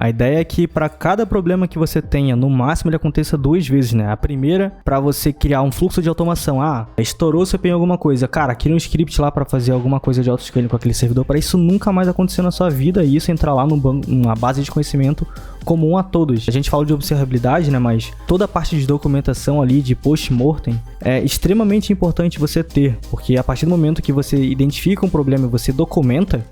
A ideia é que para cada problema que você tenha, no máximo ele aconteça 2 vezes, né? A primeira, para você criar um fluxo de automação. Estourou seu API em alguma coisa. Cara, cria um script lá para fazer alguma coisa de autoscaling com aquele servidor, para isso nunca mais acontecer na sua vida e isso entrar lá numa base de conhecimento comum a todos. A gente fala de observabilidade, né? Mas toda a parte de documentação ali, de post-mortem, é extremamente importante você ter, porque a partir do momento que você identifica um problema e você documenta,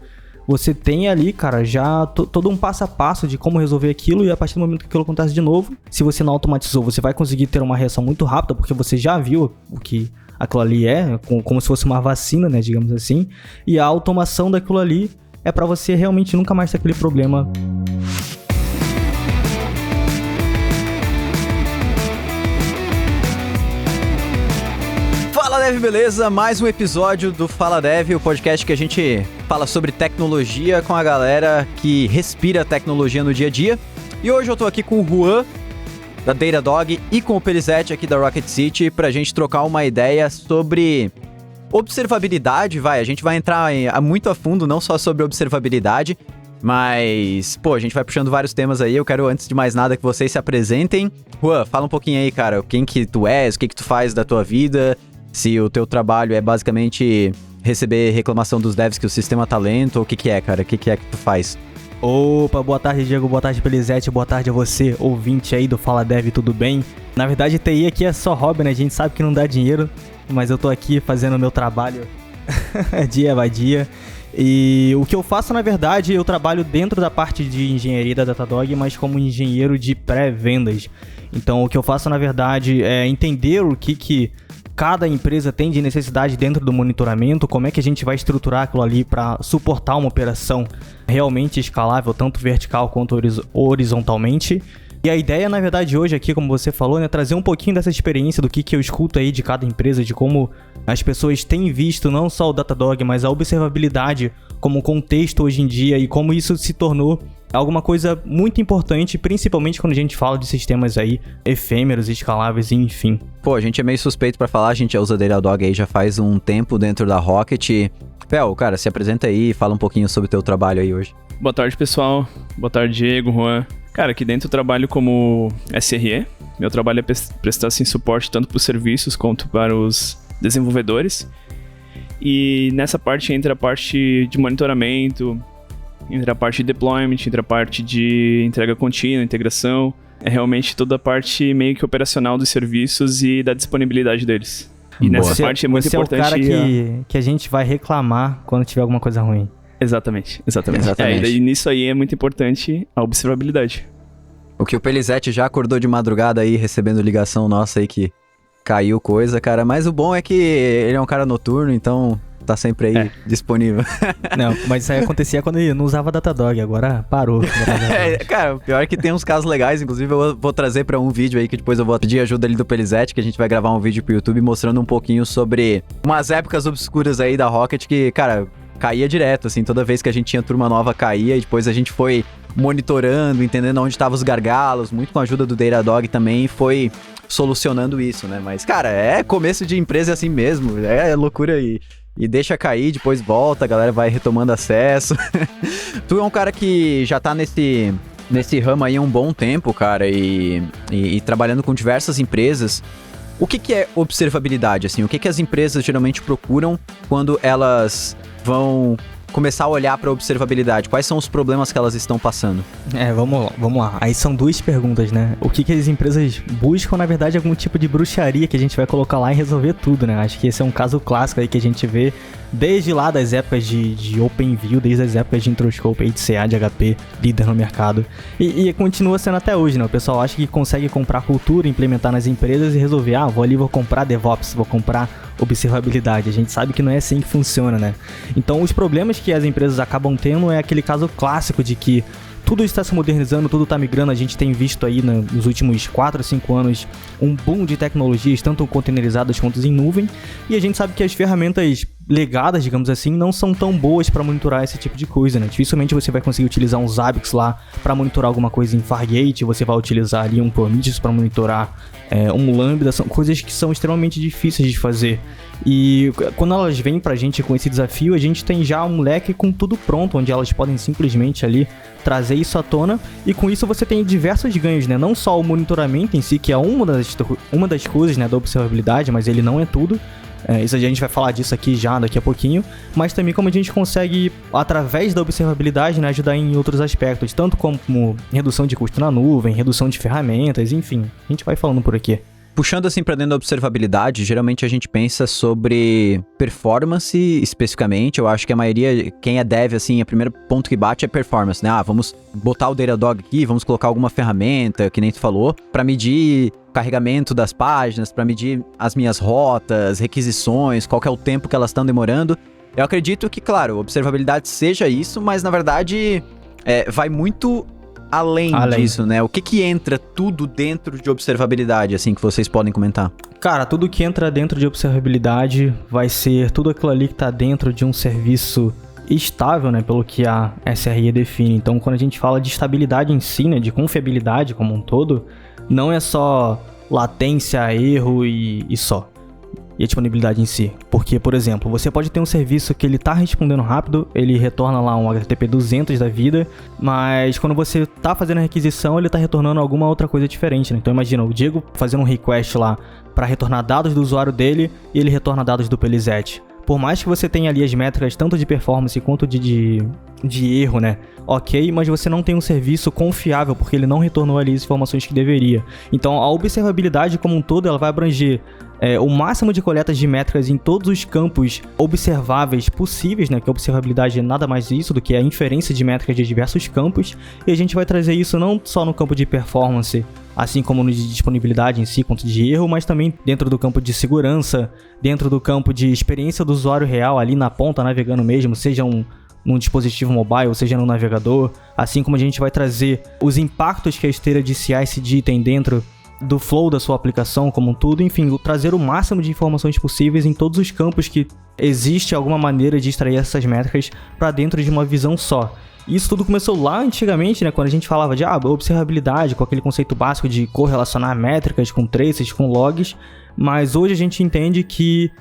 você tem ali, cara, já todo um passo a passo de como resolver aquilo, e a partir do momento que aquilo acontece de novo, se você não automatizou, você vai conseguir ter uma reação muito rápida, porque você já viu o que aquilo ali é, como se fosse uma vacina, né, digamos assim, e a automação daquilo ali é para você realmente nunca mais ter aquele problema. Fala Dev, beleza? Mais um episódio do Fala Dev, o podcast que a gente fala sobre tecnologia com a galera que respira tecnologia no dia a dia. E hoje eu tô aqui com o Juan, da Datadog, e com o Pelizete aqui da Rocket City, pra gente trocar uma ideia sobre observabilidade. A gente vai entrar muito a fundo, não só sobre observabilidade, mas, a gente vai puxando vários temas aí. Eu quero, antes de mais nada, que vocês se apresentem. Juan, fala um pouquinho aí, cara, quem que tu és, o que tu faz da tua vida, se o teu trabalho é basicamente receber reclamação dos devs que o sistema tá lento, ou o que é, cara? O que é que tu faz? Opa, boa tarde, Diego, boa tarde, Pelizete, boa tarde a você, ouvinte aí do Fala Dev, tudo bem? Na verdade, TI aqui é só hobby, né? A gente sabe que não dá dinheiro, mas eu tô aqui fazendo o meu trabalho dia a dia. E o que eu faço, na verdade, eu trabalho dentro da parte de engenharia da Datadog, mas como engenheiro de pré-vendas. Então, o que eu faço, na verdade, é entender o que cada empresa tem de necessidade dentro do monitoramento, como é que a gente vai estruturar aquilo ali para suportar uma operação realmente escalável, tanto vertical quanto horizontalmente. E a ideia, na verdade, hoje aqui, como você falou, né, trazer um pouquinho dessa experiência do que eu escuto aí de cada empresa, de como as pessoas têm visto não só o Datadog, mas a observabilidade como contexto hoje em dia e como isso se tornou alguma coisa muito importante, principalmente quando a gente fala de sistemas aí efêmeros, escaláveis e enfim. A gente é meio suspeito pra falar, a gente já usa Datadog aí já faz um tempo dentro da Rocket. Pel, cara, se apresenta aí e fala um pouquinho sobre o teu trabalho aí hoje. Boa tarde, pessoal. Boa tarde, Diego, Juan. Cara, aqui dentro eu trabalho como SRE. Meu trabalho é prestar assim, suporte tanto para os serviços quanto para os desenvolvedores. E nessa parte entra a parte de monitoramento, entra a parte de deployment, entra a parte de entrega contínua, integração. É realmente toda a parte meio que operacional dos serviços e da disponibilidade deles. E nessa parte é muito importante... Você é o cara que a gente vai reclamar quando tiver alguma coisa ruim. Exatamente. E nisso aí é muito importante a observabilidade. O que o Pelizete já acordou de madrugada aí, recebendo ligação nossa aí que caiu coisa, cara. Mas o bom é que ele é um cara noturno, então tá sempre aí disponível. Não, mas isso aí acontecia quando ele não usava Datadog, agora parou. Cara, o pior é que tem uns casos legais, inclusive eu vou trazer pra um vídeo aí que depois eu vou pedir ajuda ali do Pelizete, que a gente vai gravar um vídeo pro YouTube mostrando um pouquinho sobre umas épocas obscuras aí da Rocket que, cara, caía direto, assim, toda vez que a gente tinha turma nova caía, e depois a gente foi monitorando, entendendo onde estavam os gargalos, muito com a ajuda do Datadog também, foi solucionando isso, né? Mas, cara, é começo de empresa assim mesmo, é loucura e deixa cair, depois volta, a galera vai retomando acesso. Tu é um cara que já tá nesse ramo aí há um bom tempo, cara, e trabalhando com diversas empresas. O que é observabilidade, assim? O que as empresas geralmente procuram quando elas vão começar a olhar para a observabilidade? Quais são os problemas que elas estão passando? Vamos lá. Aí são 2 perguntas, né? O que as empresas buscam, na verdade, é algum tipo de bruxaria que a gente vai colocar lá e resolver tudo, né? Acho que esse é um caso clássico aí que a gente vê desde lá das épocas de OpenView, desde as épocas de Introscope, de CA, de HP, líder no mercado. E continua sendo até hoje, né? O pessoal acha que consegue comprar cultura, implementar nas empresas e resolver, vou comprar DevOps, vou comprar observabilidade. A gente sabe que não é assim que funciona, né? Então, os problemas que as empresas acabam tendo é aquele caso clássico de que tudo está se modernizando, tudo está migrando. A gente tem visto aí nos últimos 4 a 5 anos um boom de tecnologias, tanto containerizadas quanto em nuvem, e a gente sabe que as ferramentas legadas, digamos assim, não são tão boas para monitorar esse tipo de coisa, né? Dificilmente você vai conseguir utilizar um Zabbix lá para monitorar alguma coisa em Fargate, você vai utilizar ali um Prometheus para monitorar um Lambda, são coisas que são extremamente difíceis de fazer. E quando elas vêm pra gente com esse desafio, a gente tem já um leque com tudo pronto, onde elas podem simplesmente ali trazer isso à tona, e com isso você tem diversos ganhos, né? Não só o monitoramento em si, que é uma das coisas, né, da observabilidade, mas ele não é tudo. Isso a gente vai falar disso aqui já daqui a pouquinho, mas também como a gente consegue, através da observabilidade, né, ajudar em outros aspectos, tanto como redução de custo na nuvem, redução de ferramentas, enfim, a gente vai falando por aqui. Puxando assim pra dentro da observabilidade, geralmente a gente pensa sobre performance especificamente. Eu acho que a maioria, quem é dev, assim, o primeiro ponto que bate é performance, né? Vamos botar o Datadog aqui, vamos colocar alguma ferramenta, que nem tu falou, pra medir carregamento das páginas, pra medir as minhas rotas, requisições, qual que é o tempo que elas estão demorando. Eu acredito que, claro, observabilidade seja isso, mas na verdade vai muito além disso, né? O que entra tudo dentro de observabilidade, assim, que vocês podem comentar? Cara, tudo que entra dentro de observabilidade vai ser tudo aquilo ali que tá dentro de um serviço estável, né? Pelo que a SRE define. Então, quando a gente fala de estabilidade em si, né? De confiabilidade como um todo, não é só latência, erro e só. E a disponibilidade em si. Porque, por exemplo, você pode ter um serviço que ele tá respondendo rápido, ele retorna lá um HTTP 200 da vida, mas quando você tá fazendo a requisição, ele tá retornando alguma outra coisa diferente, né? Então imagina, o Diego fazendo um request lá para retornar dados do usuário dele e ele retorna dados do Pelizete. Por mais que você tenha ali as métricas tanto de performance quanto de erro, né? Ok, mas você não tem um serviço confiável porque ele não retornou ali as informações que deveria. Então a observabilidade como um todo, ela vai abranger o máximo de coletas de métricas em todos os campos observáveis possíveis, né? Que a observabilidade é nada mais isso do que a inferência de métricas de diversos campos. E a gente vai trazer isso não só no campo de performance, assim como no de disponibilidade em si, quanto de erro, mas também dentro do campo de segurança, dentro do campo de experiência do usuário real ali na ponta, navegando mesmo, seja num dispositivo mobile, seja no navegador, assim como a gente vai trazer os impactos que a esteira de CI/CD tem dentro do flow da sua aplicação como um todo, enfim, trazer o máximo de informações possíveis em todos os campos que existe alguma maneira de extrair essas métricas para dentro de uma visão só. Isso tudo começou lá antigamente, né, quando a gente falava de observabilidade, com aquele conceito básico de correlacionar métricas com traces, com logs, mas hoje a gente entende que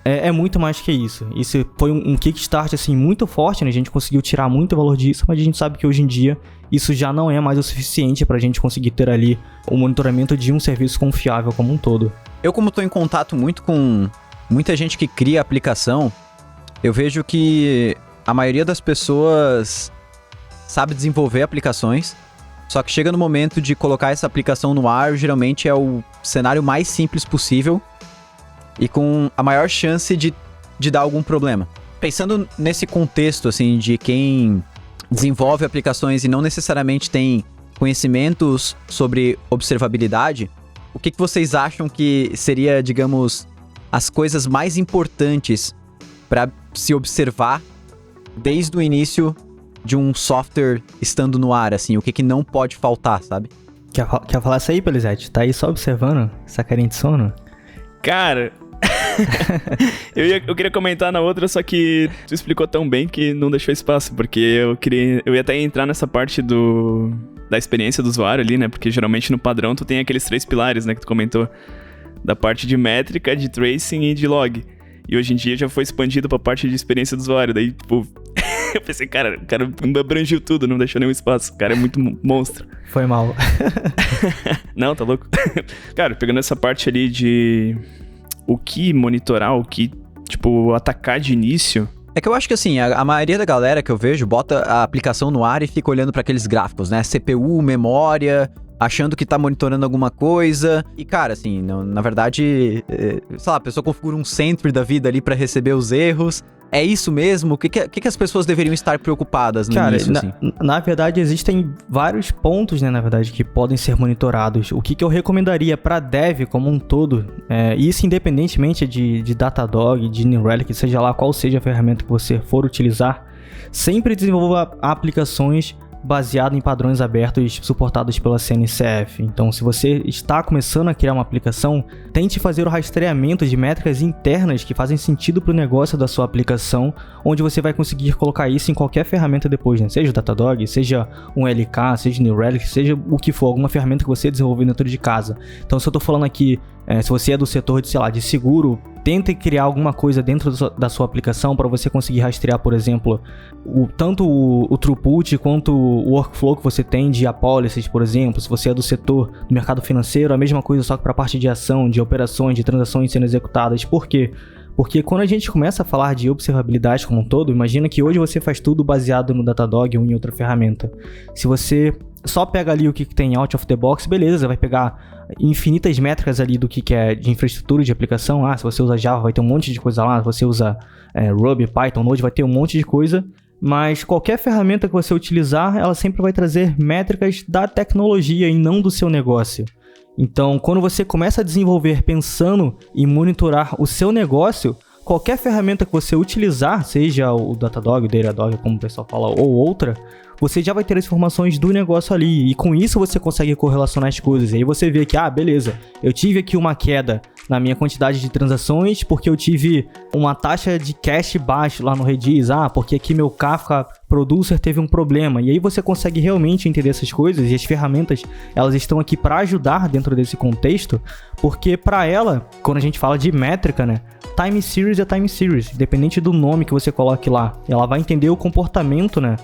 é muito mais que isso. Isso foi um kickstart assim, muito forte, né? A gente conseguiu tirar muito valor disso, mas a gente sabe que hoje em dia isso já não é mais o suficiente para a gente conseguir ter ali o monitoramento de um serviço confiável como um todo. Eu, como estou em contato muito com muita gente que cria aplicação, eu vejo que a maioria das pessoas sabe desenvolver aplicações, só que chega no momento de colocar essa aplicação no ar, geralmente é o cenário mais simples possível e com a maior chance de dar algum problema. Pensando nesse contexto, assim, de quem desenvolve aplicações e não necessariamente tem conhecimentos sobre observabilidade, o que vocês acham que seria, digamos, as coisas mais importantes para se observar desde o início de um software estando no ar, assim, o que não pode faltar, sabe? Quer falar isso aí, Pelizete? Tá aí só observando essa carinha de sono? Cara, eu queria comentar na outra, só que tu explicou tão bem que não deixou espaço, porque eu ia até entrar nessa parte da experiência do usuário ali, né? Porque geralmente no padrão tu tem aqueles 3 pilares, né, que tu comentou, da parte de métrica, de tracing e de log. E hoje em dia já foi expandido pra parte de experiência do usuário, daí, tipo, eu pensei, cara, o cara abrangiu tudo, não deixou nenhum espaço, o cara é muito monstro. Foi mal. Não, tá louco? Cara, pegando essa parte ali de o que monitorar, o que, tipo, atacar de início. É que eu acho que assim, a maioria da galera que eu vejo bota a aplicação no ar e fica olhando para aqueles gráficos, né? CPU, memória, achando que tá monitorando alguma coisa. E cara, assim, na verdade, sei lá, a pessoa configura um Sentry da vida ali para receber os erros. É isso mesmo? O que as pessoas deveriam estar preocupadas no início, assim? Na verdade, existem vários pontos, né, na verdade, que podem ser monitorados. O que eu recomendaria para dev como um todo, isso independentemente de Datadog, de New Relic, seja lá qual seja a ferramenta que você for utilizar, sempre desenvolva aplicações baseado em padrões abertos suportados pela CNCF. Então, se você está começando a criar uma aplicação, tente fazer o rastreamento de métricas internas que fazem sentido para o negócio da sua aplicação, onde você vai conseguir colocar isso em qualquer ferramenta depois, né? Seja o Datadog, seja um LK, seja New Relic, seja o que for, alguma ferramenta que você desenvolver dentro de casa. Então, se eu estou falando aqui Se você é do setor de, sei lá, de seguro, tente criar alguma coisa dentro da sua aplicação para você conseguir rastrear, por exemplo, tanto o throughput quanto o workflow que você tem de apólices, por exemplo. Se você é do setor do mercado financeiro, a mesma coisa, só que para a parte de ação, de operações, de transações sendo executadas. Por quê? Porque quando a gente começa a falar de observabilidade como um todo, imagina que hoje você faz tudo baseado no Datadog ou em outra ferramenta. Se você só pega ali o que tem out of the box, beleza, você vai pegar infinitas métricas ali do que é de infraestrutura de aplicação. Se você usa Java, vai ter um monte de coisa lá. Se você usa Ruby, Python, Node, vai ter um monte de coisa. Mas qualquer ferramenta que você utilizar, ela sempre vai trazer métricas da tecnologia e não do seu negócio. Então, quando você começa a desenvolver pensando em monitorar o seu negócio, qualquer ferramenta que você utilizar, seja o Datadog, o Datadog, como o pessoal fala, ou outra, você já vai ter as informações do negócio ali. E com isso você consegue correlacionar as coisas. E aí você vê que, beleza, eu tive aqui uma queda na minha quantidade de transações porque eu tive uma taxa de cache baixa lá no Redis. Porque aqui meu Kafka Producer teve um problema. E aí você consegue realmente entender essas coisas. E as ferramentas, elas estão aqui para ajudar dentro desse contexto. Porque para ela, quando a gente fala de métrica, né? Time Series é Time Series. Independente do nome que você coloque lá. Ela vai entender o comportamento, né?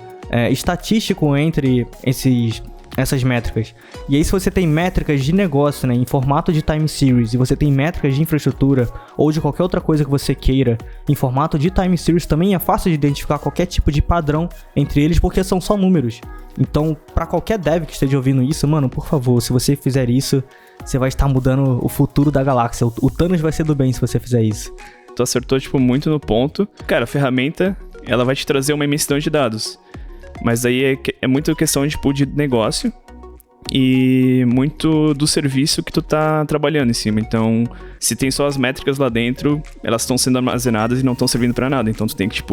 Estatístico entre essas métricas. E aí se você tem métricas de negócio, né, em formato de time series, e você tem métricas de infraestrutura ou de qualquer outra coisa que você queira em formato de time series, também é fácil de identificar qualquer tipo de padrão entre eles, porque são só números. Então, para qualquer dev que esteja ouvindo isso, mano, por favor, se você fizer isso, você vai estar mudando o futuro da galáxia. O Thanos vai ser do bem se você fizer isso. Tu acertou, muito no ponto. Cara, a ferramenta, ela vai te trazer uma imensidão de dados. Mas aí é muito questão de negócio e muito do serviço que tu tá trabalhando em cima. Então, se tem só as métricas lá dentro, elas estão sendo armazenadas e não estão servindo pra nada. Então, tu tem que,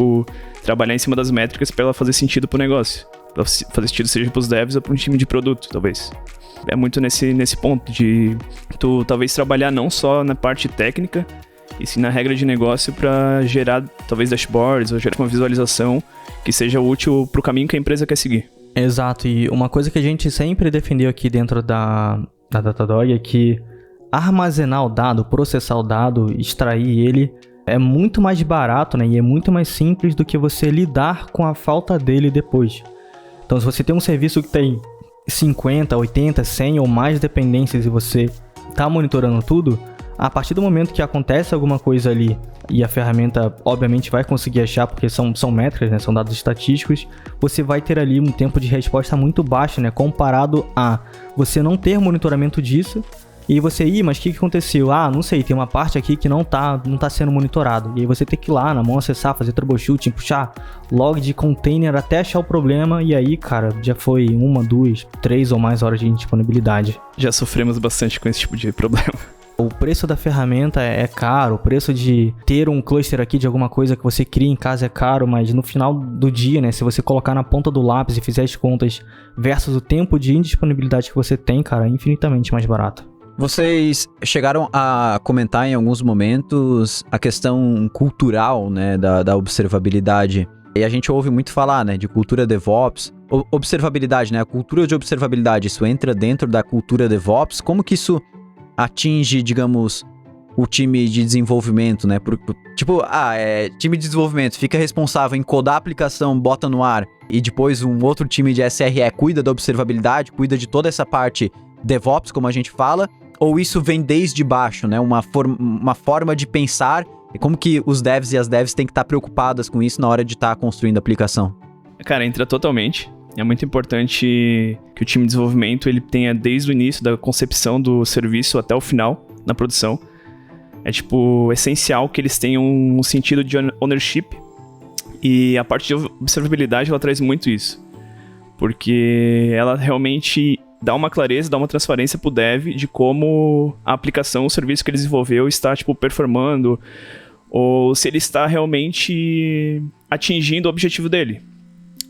trabalhar em cima das métricas pra ela fazer sentido pro negócio. Pra fazer sentido seja pros devs ou pra um time de produto, talvez. É muito nesse ponto de tu, talvez, trabalhar não só na parte técnica, e sim na regra de negócio pra gerar, talvez, dashboards ou gerar uma visualização que seja útil pro caminho que a empresa quer seguir. Exato, e uma coisa que a gente sempre defendeu aqui dentro da Datadog é que armazenar o dado, processar o dado, extrair ele, é muito mais barato, né? E é muito mais simples do que você lidar com a falta dele depois. Então, se você tem um serviço que tem 50, 80, 100 ou mais dependências e você está monitorando tudo, a partir do momento que acontece alguma coisa ali e a ferramenta obviamente vai conseguir achar, porque são métricas, né? São dados estatísticos, você vai ter ali um tempo de resposta muito baixo, né? Comparado a você não ter monitoramento disso e você, mas o que aconteceu? Não sei, tem uma parte aqui que não tá sendo monitorado. E aí você tem que ir lá na mão acessar, fazer troubleshooting, puxar log de container até achar o problema. E aí, cara, já foi 1, 2, 3 ou mais horas de indisponibilidade. Já sofremos bastante com esse tipo de problema. O preço da ferramenta é caro, o preço de ter um cluster aqui de alguma coisa que você cria em casa é caro, mas no final do dia, né, se você colocar na ponta do lápis e fizer as contas versus o tempo de indisponibilidade que você tem, cara, é infinitamente mais barato. Vocês chegaram a comentar em alguns momentos a questão cultural, né, da observabilidade. E a gente ouve muito falar, né, de cultura DevOps. Observabilidade, né, a cultura de observabilidade, isso entra dentro da cultura DevOps? Como que isso atinge, digamos, o time de desenvolvimento, né? Time de desenvolvimento fica responsável em codar a aplicação, bota no ar, e depois um outro time de SRE cuida da observabilidade, cuida de toda essa parte DevOps, como a gente fala, ou isso vem desde baixo, né? Uma forma de pensar, e como que os devs e as devs têm que estar preocupadas com isso na hora de estar construindo a aplicação? Cara, entra totalmente. É muito importante que o time de desenvolvimento ele tenha desde o início da concepção do serviço até o final, na produção. É essencial que eles tenham um sentido de ownership, e a parte de observabilidade ela traz muito isso. Porque ela realmente dá uma clareza, dá uma transparência pro dev de como a aplicação, o serviço que ele desenvolveu está performando, ou se ele está realmente atingindo o objetivo dele.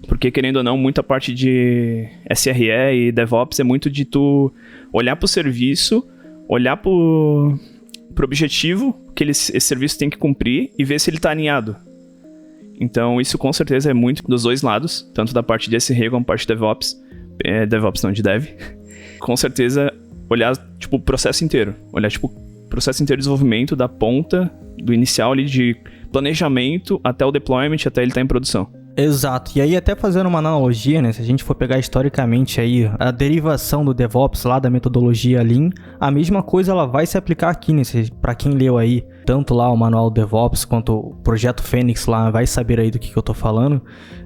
Porque, querendo ou não, muita parte de SRE e DevOps é muito de tu olhar pro serviço, olhar pro objetivo que esse serviço tem que cumprir e ver se ele tá alinhado. Então, isso com certeza é muito dos dois lados, tanto da parte de SRE como da parte de DevOps. DevOps não, de Dev. Com certeza, olhar, o processo inteiro. Olhar, processo inteiro de desenvolvimento da ponta, do inicial ali de planejamento até o deployment, até ele estar em produção. Exato, e aí até fazendo uma analogia, né, se a gente for pegar historicamente aí a derivação do DevOps lá da metodologia Lean, a mesma coisa ela vai se aplicar aqui, né, para quem leu aí, tanto lá o manual DevOps quanto o projeto Fênix lá, vai saber aí do que eu tô falando.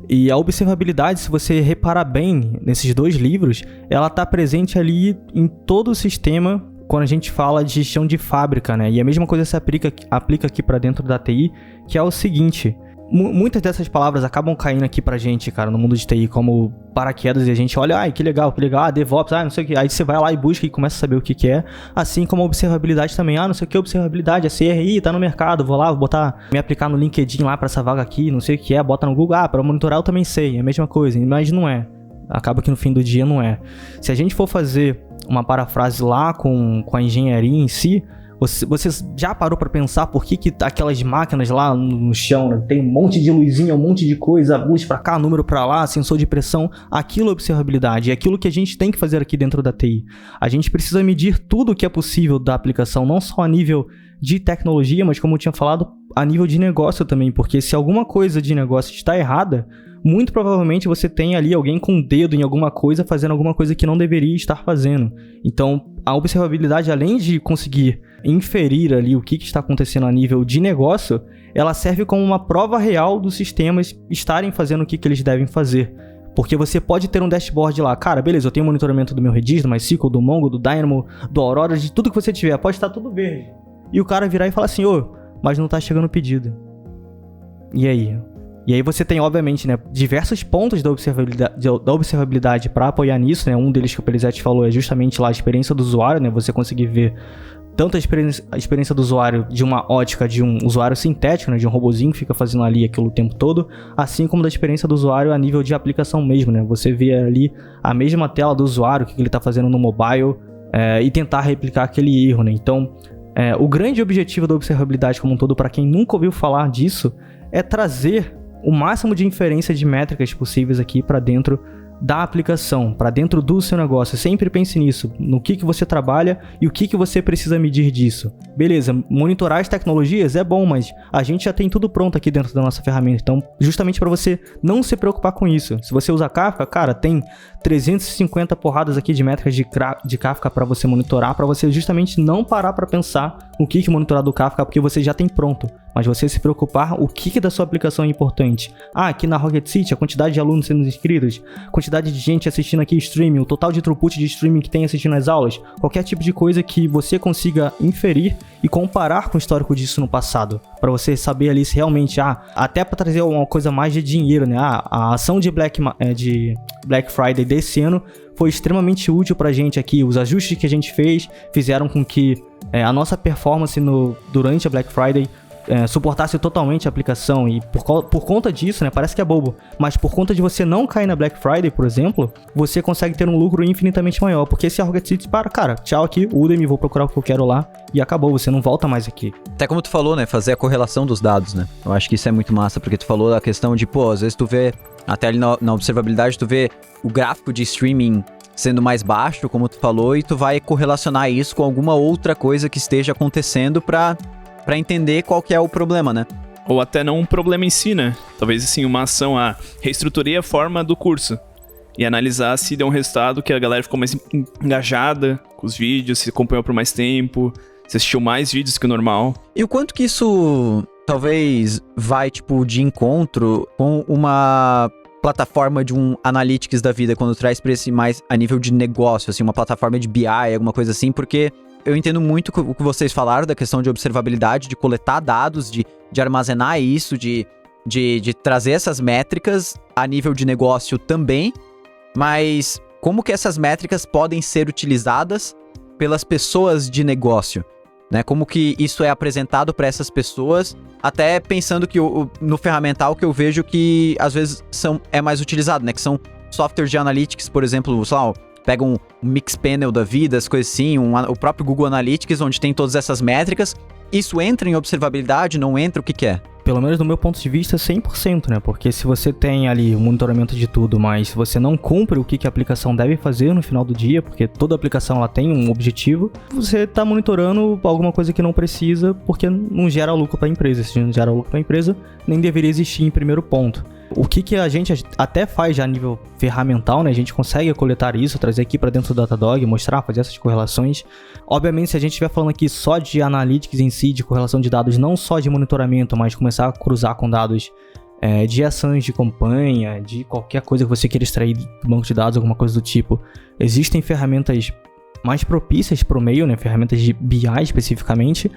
E a observabilidade, se você reparar bem nesses dois livros, ela tá presente ali em todo o sistema quando a gente fala de chão de fábrica, né, e a mesma coisa se aplica aqui para dentro da TI, que é o seguinte... Muitas dessas palavras acabam caindo aqui pra gente, cara, no mundo de TI, como paraquedas, e a gente olha, ai, que legal, DevOps, não sei o que, aí você vai lá e busca e começa a saber o que é, assim como a observabilidade também, não sei o que, observabilidade, a CRI tá no mercado, vou lá, vou botar, me aplicar no LinkedIn lá pra essa vaga aqui, não sei o que é, bota no Google, pra monitorar eu também sei, é a mesma coisa, mas não é, acaba que no fim do dia não é. Se a gente for fazer uma parafrase lá com a engenharia em si, você já parou pra pensar por que aquelas máquinas lá no chão, né, tem um monte de luzinha, um monte de coisa, luz pra cá, número pra lá, sensor de pressão, aquilo é observabilidade, é aquilo que a gente tem que fazer aqui dentro da TI. A gente precisa medir tudo o que é possível da aplicação, não só a nível de tecnologia, mas como eu tinha falado, a nível de negócio também, porque se alguma coisa de negócio está errada, muito provavelmente você tem ali alguém com o dedo em alguma coisa, fazendo alguma coisa que não deveria estar fazendo. Então, a observabilidade, além de conseguir inferir ali o que está acontecendo a nível de negócio, ela serve como uma prova real dos sistemas estarem fazendo o que eles devem fazer. Porque você pode ter um dashboard lá, cara, beleza, eu tenho monitoramento do meu Redis, do MySQL, do Mongo, do Dynamo, do Aurora, de tudo que você tiver, pode estar tudo verde. E o cara virar e falar assim, mas não está chegando o pedido. E aí? E aí você tem, obviamente, né, diversos pontos da observabilidade para apoiar nisso, né? Um deles que o Pelizete falou é justamente lá a experiência do usuário, né? Você conseguir ver tanto a experiência do usuário de uma ótica de um usuário sintético, né, de um robozinho que fica fazendo ali aquilo o tempo todo, assim como da experiência do usuário a nível de aplicação mesmo, né? Você vê ali a mesma tela do usuário, o que ele está fazendo no mobile, e tentar replicar aquele erro, né? Então, o grande objetivo da observabilidade como um todo, para quem nunca ouviu falar disso, é trazer o máximo de inferência de métricas possíveis aqui para dentro da aplicação, para dentro do seu negócio. Sempre pense nisso, no que você trabalha e o que você precisa medir disso. Beleza, monitorar as tecnologias é bom, mas a gente já tem tudo pronto aqui dentro da nossa ferramenta, então justamente para você não se preocupar com isso. Se você usa Kafka, cara, tem 350 porradas aqui de métricas de Kafka para você monitorar, para você justamente não parar para pensar o que monitorar do Kafka, porque você já tem pronto. Mas você se preocupar o que da sua aplicação é importante. Aqui na Rocket City, a quantidade de alunos sendo inscritos, quantidade de gente assistindo aqui streaming, o total de throughput de streaming que tem assistindo as aulas, qualquer tipo de coisa que você consiga inferir e comparar com o histórico disso no passado, para você saber ali se realmente, até para trazer uma coisa mais de dinheiro, né? A ação de Black Friday desse ano foi extremamente útil pra gente aqui. Os ajustes que a gente fez fizeram com que a nossa performance durante a Black Friday suportasse totalmente a aplicação, e por conta disso, né, parece que é bobo, mas por conta de você não cair na Black Friday, por exemplo, você consegue ter um lucro infinitamente maior, porque se a Rocket City cara, tchau aqui, Udemy, vou procurar o que eu quero lá, e acabou, você não volta mais aqui. Até como tu falou, né, fazer a correlação dos dados, né, eu acho que isso é muito massa, porque tu falou da questão de, às vezes tu vê, até ali na observabilidade, tu vê o gráfico de streaming sendo mais baixo, como tu falou, e tu vai correlacionar isso com alguma outra coisa que esteja acontecendo pra entender qual que é o problema, né? Ou até não um problema em si, né? Talvez, assim, uma ação, reestruturei a forma do curso. E analisar se deu um resultado que a galera ficou mais engajada com os vídeos, se acompanhou por mais tempo, se assistiu mais vídeos que o normal. E o quanto que isso, talvez, vai, de encontro com uma plataforma de um Analytics da vida, quando traz pra esse mais a nível de negócio, assim, uma plataforma de BI, alguma coisa assim, porque eu entendo muito o que vocês falaram da questão de observabilidade, de coletar dados, de armazenar isso, de trazer essas métricas a nível de negócio também, mas como que essas métricas podem ser utilizadas pelas pessoas de negócio, né? Como que isso é apresentado para essas pessoas, até pensando que no ferramental que eu vejo que às vezes é mais utilizado, né? Que são softwares de analytics, por exemplo, sei lá, pega um Mixpanel da vida, as coisas assim, o próprio Google Analytics, onde tem todas essas métricas. Isso entra em observabilidade, não entra? O que é? pelo menos do meu ponto de vista, 100%, né? Porque se você tem ali o monitoramento de tudo, mas se você não cumpre o que a aplicação deve fazer no final do dia, porque toda aplicação ela tem um objetivo, você tá monitorando alguma coisa que não precisa, porque não gera lucro para a empresa. Se não gera lucro para a empresa, nem deveria existir em primeiro ponto. O que a gente até faz já a nível ferramental, né? A gente consegue coletar isso, trazer aqui para dentro do Datadog, mostrar, fazer essas correlações. Obviamente, se a gente estiver falando aqui só de analytics em si, de correlação de dados, não só de monitoramento, mas começar a cruzar com dados de ações de campanha, de qualquer coisa que você queira extrair do banco de dados, alguma coisa do tipo, existem ferramentas mais propícias para o meio, né? Ferramentas de BI especificamente,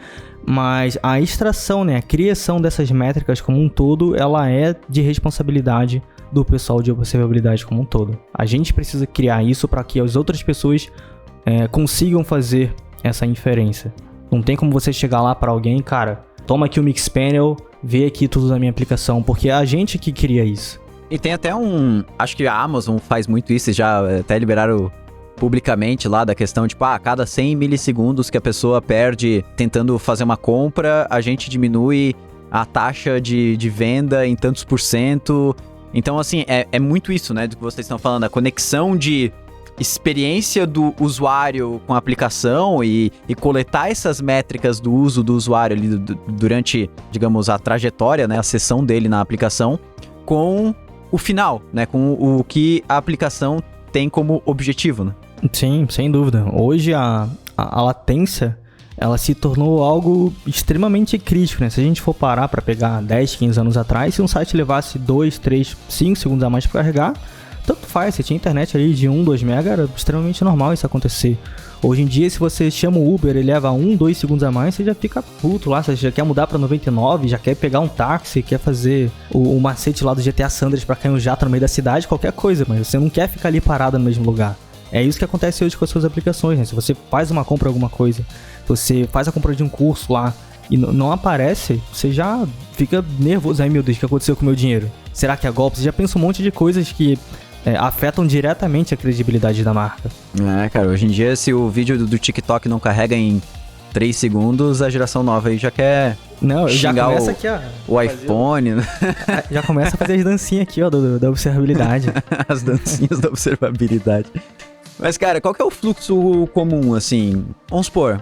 mas a extração, né? A criação dessas métricas como um todo, ela é de responsabilidade do pessoal de observabilidade como um todo. A gente precisa criar isso para que as outras pessoas consigam fazer essa inferência. Não tem como você chegar lá para alguém, cara, toma aqui o Mixpanel, vê aqui tudo da minha aplicação, porque é a gente que cria isso. E tem até acho que a Amazon faz muito isso, já até liberaram publicamente lá da questão, tipo, a cada 100 milissegundos que a pessoa perde tentando fazer uma compra, a gente diminui a taxa de venda em tantos %. Então, assim, é muito isso, né, do que vocês estão falando, a conexão de experiência do usuário com a aplicação e coletar essas métricas do uso do usuário ali durante, digamos, a trajetória, né, a sessão dele na aplicação, com o final, né, com o que a aplicação tem como objetivo, né? Sim, sem dúvida. Hoje a latência, ela se tornou algo extremamente crítico, né? Se a gente for parar para pegar 10, 15 anos atrás, se um site levasse 2, 3, 5 segundos a mais para carregar, tanto faz. Se tinha internet ali de 1, 2 mega, era extremamente normal isso acontecer. Hoje em dia, se você chama o Uber e leva 1, 2 segundos a mais, você já fica puto lá, você já quer mudar pra 99, já quer pegar um táxi, quer fazer o macete lá do GTA San Andreas pra cair um jato no meio da cidade, qualquer coisa, mas você não quer ficar ali parado no mesmo lugar. É isso que acontece hoje com as suas aplicações, né? Se você faz uma compra de alguma coisa, você faz a compra de um curso lá e não aparece, você já fica nervoso. Ai meu Deus, o que aconteceu com o meu dinheiro? Será que é golpe? Você já pensa um monte de coisas que afetam diretamente a credibilidade da marca. Cara, hoje em dia, se o vídeo do TikTok não carrega em 3 segundos, a geração nova aí já quer já começa aqui, ó, o iPhone, né? Já começa a fazer as dancinhas aqui, ó, da observabilidade. As dancinhas da observabilidade. Mas, cara, qual que é o fluxo comum, assim? Vamos supor,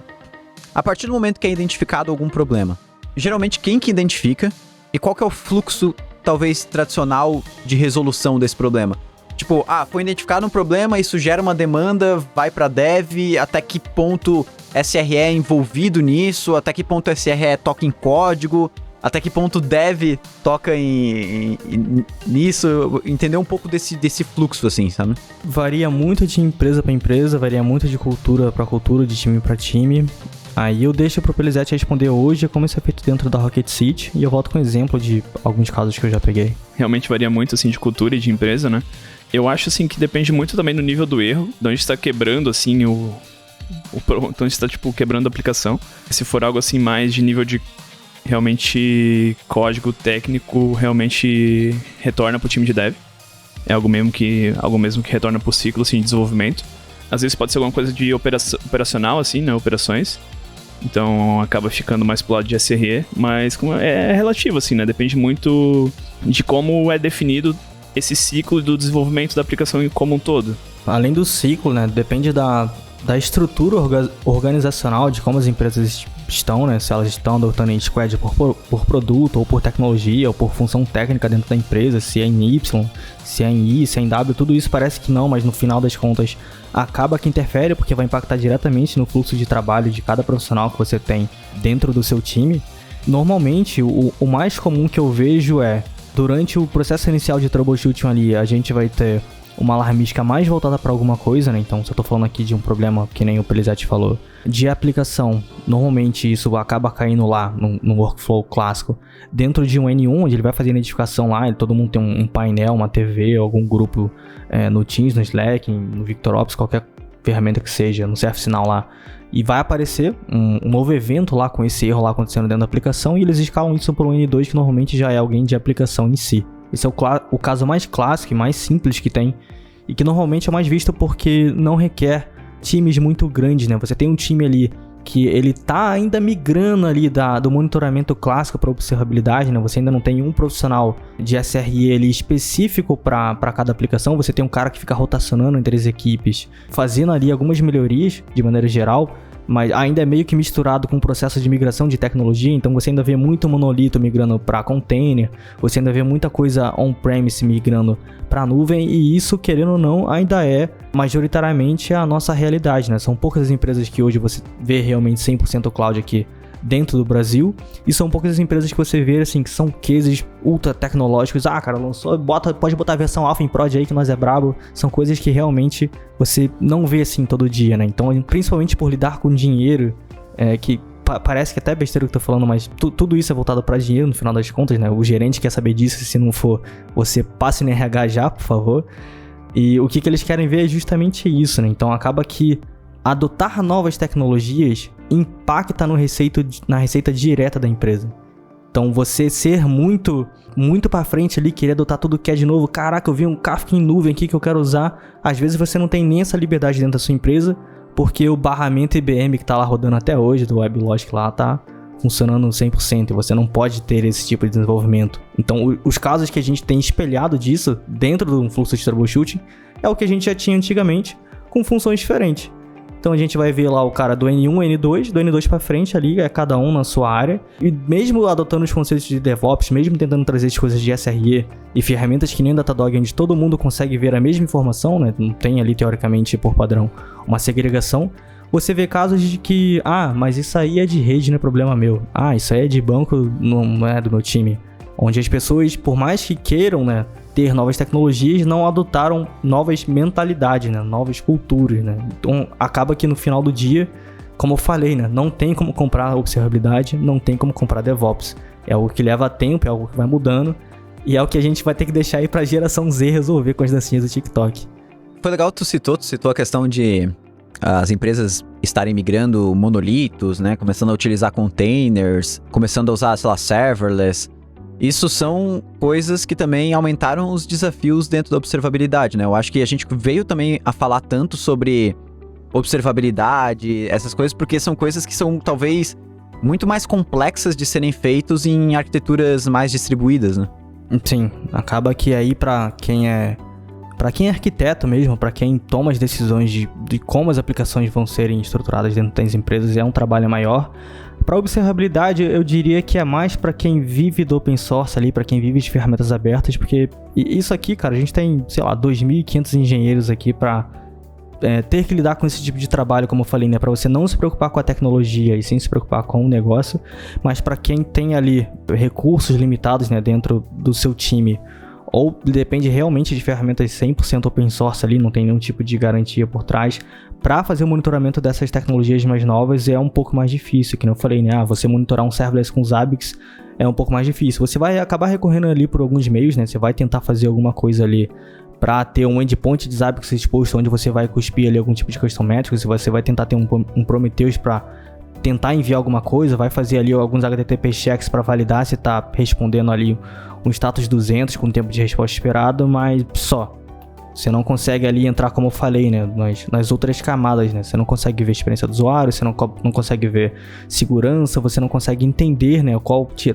a partir do momento que é identificado algum problema, geralmente quem que identifica e qual que é o fluxo, talvez, tradicional de resolução desse problema? Tipo, foi identificado um problema, isso gera uma demanda, vai pra dev, até que ponto SRE é envolvido nisso, até que ponto SRE toca em código, até que ponto dev toca nisso, entender um pouco desse fluxo, assim, sabe? Varia muito de empresa pra empresa, varia muito de cultura pra cultura, de time pra time. Aí eu deixo pro Pelizete responder hoje como isso é feito dentro da Rocket City e eu volto com exemplo de alguns casos que eu já peguei. Realmente varia muito, assim, de cultura e de empresa, né? Eu acho, assim, que depende muito também do nível do erro, de onde está quebrando, assim, onde está, tipo, quebrando a aplicação. Se for algo, assim, mais de nível de realmente código técnico, realmente retorna pro time de dev. É algo mesmo que retorna pro ciclo, assim, de desenvolvimento. Às vezes pode ser alguma coisa de operacional, assim, né, operações. Então acaba ficando mais pro lado de SRE, mas é relativo, assim, né, depende muito de como é definido esse ciclo do desenvolvimento da aplicação como um todo. Além do ciclo, né, depende da estrutura organizacional, de como as empresas estão, né, se elas estão adotando em squad por produto, ou por tecnologia, ou por função técnica dentro da empresa, se é em Y, se é em I, se é em W, tudo isso parece que não, mas no final das contas acaba que interfere, porque vai impactar diretamente no fluxo de trabalho de cada profissional que você tem dentro do seu time. Normalmente, o mais comum que eu vejo é, durante o processo inicial de troubleshooting ali, a gente vai ter uma alarmística mais voltada para alguma coisa, né? Então, se eu tô falando aqui de um problema, que nem o Pelizete falou, de aplicação, normalmente isso acaba caindo lá no workflow clássico, dentro de um N1, onde ele vai fazer a identificação lá, todo mundo tem um painel, uma TV, algum grupo no Teams, no Slack, no VictorOps, qualquer ferramenta que seja, no ServiceNow lá, e vai aparecer um novo evento lá com esse erro lá acontecendo dentro da aplicação, e eles escalam isso para um N2, que normalmente já é alguém de aplicação em si. Esse é o caso mais clássico e mais simples que tem, e que normalmente é mais visto porque não requer times muito grandes, né? Você tem um time ali que ele tá ainda migrando ali do monitoramento clássico para observabilidade, né? Você ainda não tem um profissional de SRE ali específico para cada aplicação, você tem um cara que fica rotacionando entre as equipes, fazendo ali algumas melhorias de maneira geral, mas ainda é meio que misturado com o processo de migração de tecnologia, então você ainda vê muito monolito migrando para container, você ainda vê muita coisa on-premise migrando para nuvem, e isso, querendo ou não, ainda é majoritariamente a nossa realidade, né? São poucas as empresas que hoje você vê realmente 100% cloud aqui dentro do Brasil, e são poucas as empresas que você vê, assim, que são cases ultra tecnológicos. Cara, lançou, pode botar a versão alpha em prod aí que nós é brabo. São coisas que realmente você não vê assim todo dia, né? Então, principalmente por lidar com dinheiro, que parece que até é besteira o que eu tô falando, mas tudo isso é voltado para dinheiro no final das contas, né? O gerente quer saber disso, se não for, você passe no RH já, por favor. E o que eles querem ver é justamente isso, né? Então acaba que adotar novas tecnologias impacta na receita direta da empresa. Então você ser muito para frente ali, querer adotar tudo que é de novo, caraca, eu vi um Kafka em nuvem aqui que eu quero usar, às vezes você não tem nem essa liberdade dentro da sua empresa, porque o barramento IBM que tá lá rodando até hoje, do WebLogic lá, tá funcionando 100%, e você não pode ter esse tipo de desenvolvimento. Então os casos que a gente tem espelhado disso dentro de um fluxo de troubleshooting é o que a gente já tinha antigamente, com funções diferentes. Então a gente vai ver lá o cara do N1, N2, do N2 para frente ali, cada um na sua área. E mesmo adotando os conceitos de DevOps, mesmo tentando trazer as coisas de SRE e ferramentas que nem Datadog, onde todo mundo consegue ver a mesma informação, né? Não tem ali, teoricamente, por padrão, uma segregação. Você vê casos de que, mas isso aí é de rede, não é problema meu. Isso aí é de banco, não é do meu time. Onde as pessoas, por mais que queiram, né, ter novas tecnologias, não adotaram novas mentalidades, né, novas culturas, né. Então acaba que no final do dia, como eu falei, né, não tem como comprar observabilidade, não tem como comprar DevOps. É algo que leva tempo, é algo que vai mudando, e é o que a gente vai ter que deixar aí pra geração Z resolver com as dancinhas do TikTok. Foi legal, tu citou a questão de as empresas estarem migrando monolitos, né, começando a utilizar containers, começando a usar, sei lá, serverless. Isso são coisas que também aumentaram os desafios dentro da observabilidade, né? Eu acho que a gente veio também a falar tanto sobre observabilidade, essas coisas, porque são coisas que são talvez muito mais complexas de serem feitos em arquiteturas mais distribuídas, né? Sim, acaba que aí para quem é arquiteto mesmo, para quem toma as decisões de como as aplicações vão serem estruturadas dentro das empresas, é um trabalho maior. Para observabilidade, eu diria que é mais para quem vive do open source ali, para quem vive de ferramentas abertas, porque isso aqui, cara, a gente tem, sei lá, 2.500 engenheiros aqui para ter que lidar com esse tipo de trabalho, como eu falei, né, para você não se preocupar com a tecnologia e sim se preocupar com o negócio, mas para quem tem ali recursos limitados, né, dentro do seu time, ou depende realmente de ferramentas 100% open source ali, não tem nenhum tipo de garantia por trás, para fazer o monitoramento dessas tecnologias mais novas é um pouco mais difícil, que eu falei, né, você monitorar um serverless com Zabbix é um pouco mais difícil. Você vai acabar recorrendo ali por alguns meios, né, você vai tentar fazer alguma coisa ali para ter um endpoint de Zabbix exposto, onde você vai cuspir ali algum tipo de custom metrics, você vai tentar ter um Prometheus para tentar enviar alguma coisa, vai fazer ali alguns HTTP checks para validar se está respondendo ali um status 200 com tempo de resposta esperado, mas só. Você não consegue ali entrar, como eu falei, né, nas outras camadas, né? Você não consegue ver a experiência do usuário, você não consegue ver segurança, você não consegue entender, né,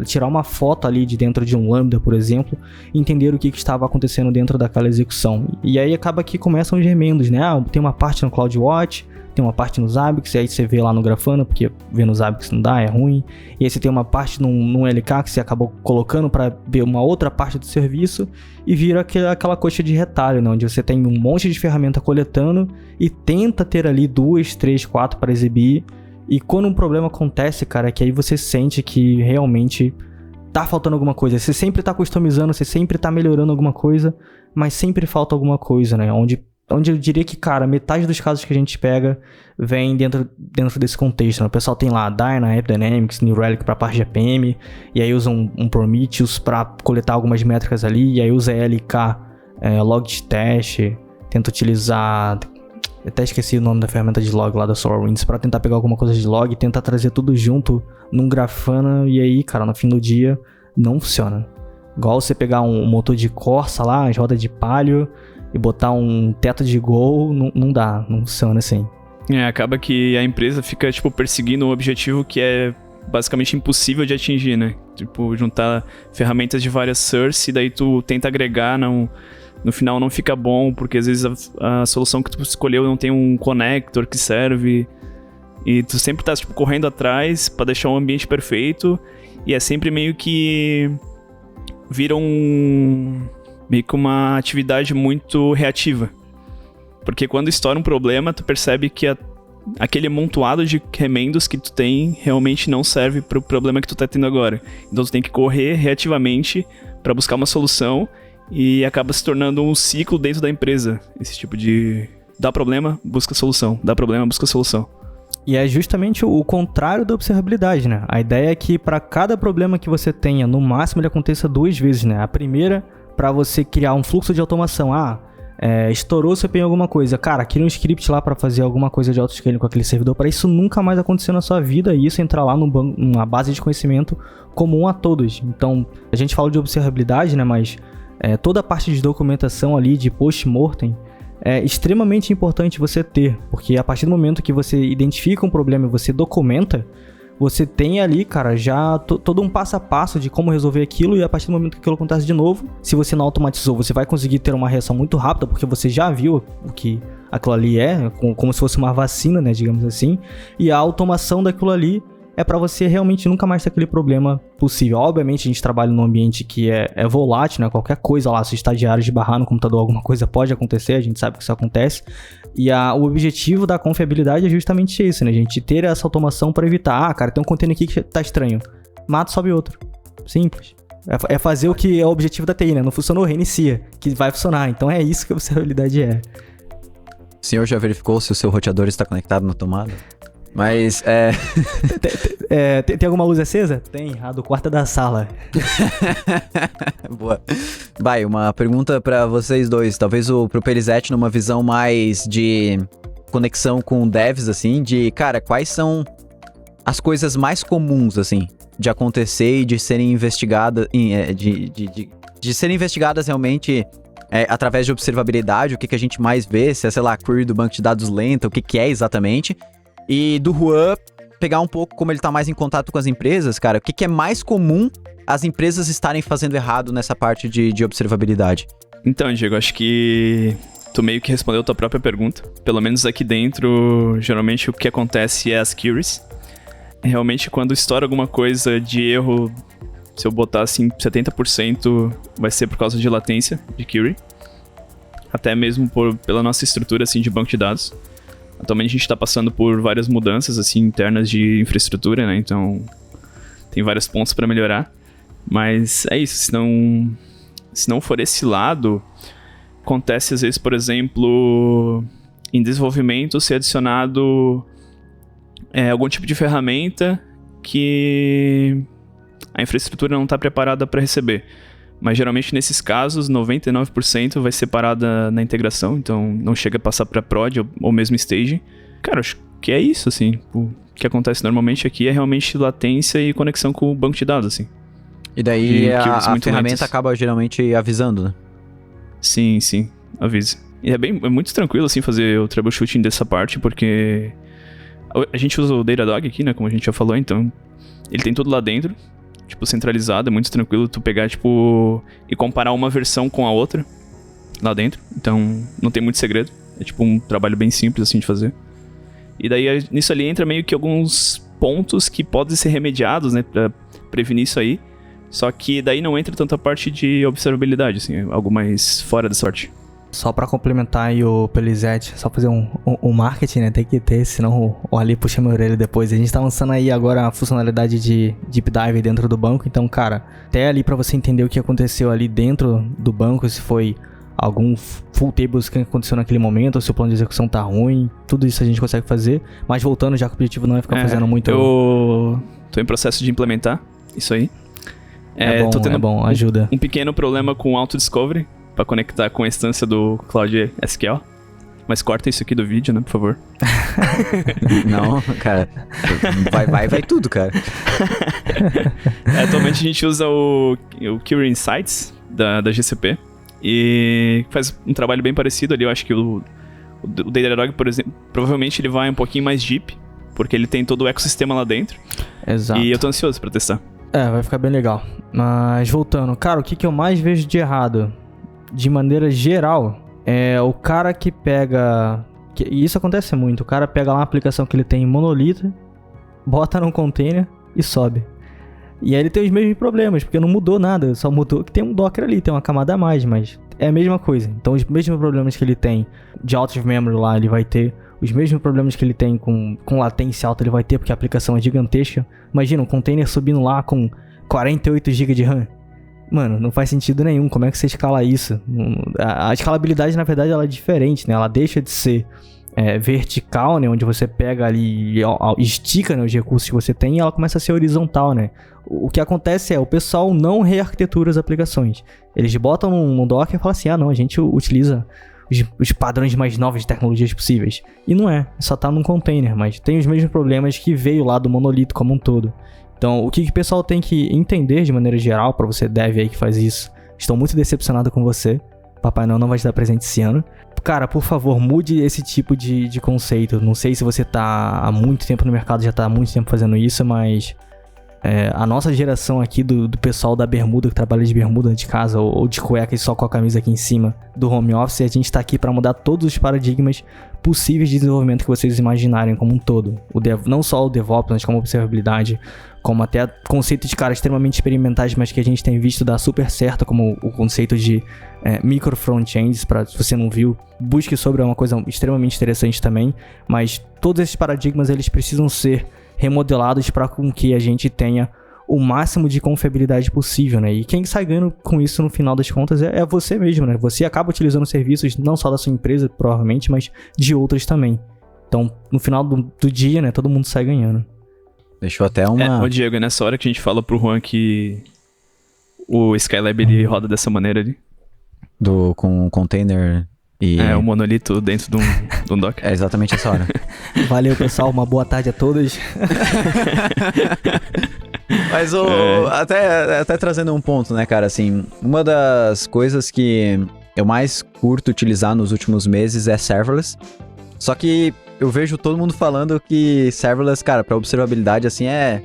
tirar uma foto ali de dentro de um Lambda, por exemplo, e entender o que estava acontecendo dentro daquela execução. E aí acaba que começam os remendos, né? Tem uma parte no CloudWatch, tem uma parte no Zabbix, e aí você vê lá no Grafana, porque ver no Zabbix não dá, é ruim. E aí você tem uma parte num LK que você acabou colocando para ver uma outra parte do serviço e vira aquela coxa de retalho, né? Onde você tem um monte de ferramenta coletando e tenta ter ali 2, 3, 4 para exibir. E quando um problema acontece, cara, é que aí você sente que realmente tá faltando alguma coisa. Você sempre tá customizando, você sempre tá melhorando alguma coisa, mas sempre falta alguma coisa, né? Onde eu diria que, cara, metade dos casos que a gente pega vem dentro desse contexto, né? O pessoal tem lá Dyna, AppDynamics, New Relic para parte de APM, e aí usa um Prometheus para coletar algumas métricas ali, e aí usa LK, Logtest, tenta utilizar... Eu até esqueci o nome da ferramenta de log lá da SolarWinds, para tentar pegar alguma coisa de log e tentar trazer tudo junto num Grafana, e aí, cara, no fim do dia, não funciona. Igual você pegar um motor de Corsa lá, as rodas de Palio, e botar um teto de Gol, não dá, não funciona assim. Acaba que a empresa fica, tipo, perseguindo um objetivo que é basicamente impossível de atingir, né? Tipo, juntar ferramentas de várias sources e daí tu tenta agregar, no final não fica bom, porque às vezes a solução que tu escolheu não tem um connector que serve, e tu sempre tá, tipo, correndo atrás pra deixar um ambiente perfeito, e é sempre meio que vira meio que uma atividade muito reativa. Porque quando estoura um problema, tu percebe que aquele amontoado de remendos que tu tem realmente não serve pro problema que tu tá tendo agora. Então tu tem que correr reativamente pra buscar uma solução e acaba se tornando um ciclo dentro da empresa. Esse tipo de... dá problema, busca solução. Dá problema, busca solução. E é justamente o contrário da observabilidade, né? A ideia é que para cada problema que você tenha, no máximo ele aconteça 2 vezes, né? A primeira, para você criar um fluxo de automação. Estourou o CPU em alguma coisa. Cara, cria um script lá para fazer alguma coisa de autoscaling com aquele servidor, para isso nunca mais acontecer na sua vida e isso entrar lá numa base de conhecimento comum a todos. Então, a gente fala de observabilidade, né? Mas toda a parte de documentação ali, de post-mortem, é extremamente importante você ter, porque a partir do momento que você identifica um problema e você documenta, você tem ali, cara, já todo um passo a passo de como resolver aquilo, e a partir do momento que aquilo acontece de novo, se você não automatizou, você vai conseguir ter uma reação muito rápida, porque você já viu o que aquilo ali como se fosse uma vacina, né, digamos assim, e a automação daquilo ali é para você realmente nunca mais ter aquele problema possível. Obviamente a gente trabalha num ambiente que é volátil, né? Qualquer coisa lá, se o estagiário esbarrar no computador, alguma coisa pode acontecer, a gente sabe que isso acontece. E o objetivo da confiabilidade é justamente isso, né? A gente ter essa automação para evitar, cara, tem um container aqui que tá estranho. Mata, sobe outro. Simples. É fazer o que é o objetivo da TI, né? Não funcionou, reinicia, que vai funcionar. Então é isso que a observabilidade é. O senhor já verificou se o seu roteador está conectado na tomada? Mas, tem alguma luz acesa? Tem, a do quarto é da sala. Boa. Vai, uma pergunta pra vocês dois. Talvez pro Pelizete numa visão mais de conexão com devs, assim, cara, quais são as coisas mais comuns, assim, de acontecer e de serem investigadas, de serem investigadas realmente através de observabilidade, o que a gente mais vê, se é, sei lá, query do banco de dados lenta, o que é exatamente. E do Juan, pegar um pouco como ele tá mais em contato com as empresas, cara, o que é mais comum as empresas estarem fazendo errado nessa parte de observabilidade? Então, Diego, acho que tu meio que respondeu a tua própria pergunta. Pelo menos aqui dentro, geralmente o que acontece é as queries. Realmente, quando estoura alguma coisa de erro, se eu botar assim, 70% vai ser por causa de latência de query. Até mesmo pela nossa estrutura assim, de banco de dados. Atualmente a gente está passando por várias mudanças assim, internas de infraestrutura, né? Então tem vários pontos para melhorar. Mas é isso, se não for esse lado, acontece às vezes, por exemplo, em desenvolvimento ser adicionado algum tipo de ferramenta que a infraestrutura não está preparada para receber. Mas geralmente nesses casos, 99% vai ser parada na integração, então não chega a passar para prod ou mesmo stage. Cara, acho que é isso, assim. O que acontece normalmente aqui é realmente latência e conexão com o banco de dados, assim. E daí a ferramenta acaba geralmente avisando, né? Sim, avisa. E é muito tranquilo, assim, fazer o troubleshooting dessa parte, porque a gente usa o Datadog aqui, né, como a gente já falou, então ele tem tudo lá dentro. Tipo, centralizado, é muito tranquilo tu pegar, tipo, e comparar uma versão com a outra lá dentro. Então, não tem muito segredo. É tipo um trabalho bem simples, assim, de fazer. E daí, nisso ali entra meio que alguns pontos que podem ser remediados, né, pra prevenir isso aí. Só que daí não entra tanta parte de observabilidade, assim, algo mais fora da sorte. Só pra complementar aí o Pelizete, só fazer um marketing, né? Tem que ter, senão o Ali puxa minha orelha depois. A gente tá lançando aí agora a funcionalidade de Deep Dive dentro do banco. Então, cara, até ali pra você entender o que aconteceu ali dentro do banco, se foi algum full tables que aconteceu naquele momento, ou se o plano de execução tá ruim, tudo isso a gente consegue fazer. Mas voltando, já que o objetivo não é ficar fazendo muito... Eu tô em processo de implementar isso aí. Tô tendo bom, ajuda. Um pequeno problema com o Auto-Discovery, pra conectar com a instância do Cloud SQL. Mas corta isso aqui do vídeo, né, por favor. Não, cara. Vai tudo, cara. Atualmente a gente usa o Query Insights da GCP. E faz um trabalho bem parecido ali. Eu acho que o O Datadog, por exemplo, provavelmente ele vai um pouquinho mais deep, porque ele tem todo o ecossistema lá dentro. Exato. E eu tô ansioso pra testar. Vai ficar bem legal. Mas voltando, cara, o que eu mais vejo de errado, de maneira geral, é o cara que pega... E isso acontece muito. O cara pega lá uma aplicação que ele tem em monolito, bota num container e sobe. E aí ele tem os mesmos problemas, porque não mudou nada. Só mudou que tem um Docker ali, tem uma camada a mais, mas é a mesma coisa. Então os mesmos problemas que ele tem de out of memory lá, ele vai ter. Os mesmos problemas que ele tem com latência alta, ele vai ter, porque a aplicação é gigantesca. Imagina um container subindo lá com 48 GB de RAM. Mano, não faz sentido nenhum. Como é que você escala isso? A escalabilidade, na verdade, ela é diferente, né? Ela deixa de ser vertical, né? Onde você pega ali e estica, né, os recursos que você tem, e ela começa a ser horizontal, né? O que acontece é, o pessoal não rearquitetura as aplicações. Eles botam no Docker e falam assim, não, a gente utiliza os padrões mais novos de tecnologias possíveis. E não é, só tá num container, mas tem os mesmos problemas que veio lá do monolito como um todo. Então, o que o pessoal tem que entender de maneira geral, para você dev aí que faz isso, estou muito decepcionado com você, Papai Noel não vai te dar presente esse ano. Cara, por favor, mude esse tipo de conceito. Não sei se você tá há muito tempo no mercado, já tá há muito tempo fazendo isso, mas a nossa geração aqui do pessoal da bermuda, que trabalha de bermuda de casa, ou de cueca e só com a camisa aqui em cima do home office, a gente tá aqui para mudar todos os paradigmas possíveis de desenvolvimento que vocês imaginarem como um todo. Não só o DevOps, mas como observabilidade, como até conceito de caras extremamente experimentais, mas que a gente tem visto dar super certo, como o conceito de micro front-ends, se você não viu, busque sobre, é uma coisa extremamente interessante também, mas todos esses paradigmas eles precisam ser remodelados para com que a gente tenha o máximo de confiabilidade possível, né? E quem sai ganhando com isso no final das contas é você mesmo, né? Você acaba utilizando serviços não só da sua empresa, provavelmente, mas de outras também. Então, no final do dia, né, todo mundo sai ganhando. Deixou até uma... Ô Diego, é nessa hora que a gente fala pro Juan que o Skylab ele roda dessa maneira ali. Com container e... o monolito dentro de um Docker. É exatamente essa hora. Valeu, pessoal. Uma boa tarde a todos. Mas até trazendo um ponto, né, cara, assim, uma das coisas que eu mais curto utilizar nos últimos meses é serverless. Só que eu vejo todo mundo falando que serverless, cara, pra observabilidade, assim, é